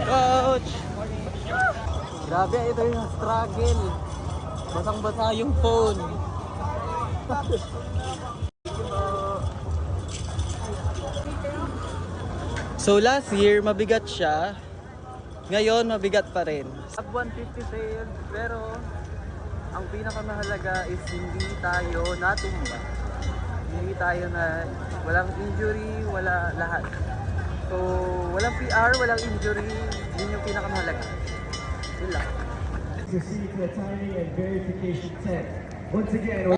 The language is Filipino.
Coach! Grabe, ito yung struggle. Basang-basa yung phone. So last year, mabigat siya. Ngayon, mabigat pa rin. Sub 150 sales, pero ang pinakamahalaga is hindi tayo natumba. Hindi tayo na walang injury, wala lahat. So, walang PR, walang injury, yun yung pinakamahalaga. Yun lang. Proceed to the timing and verification test. Once again,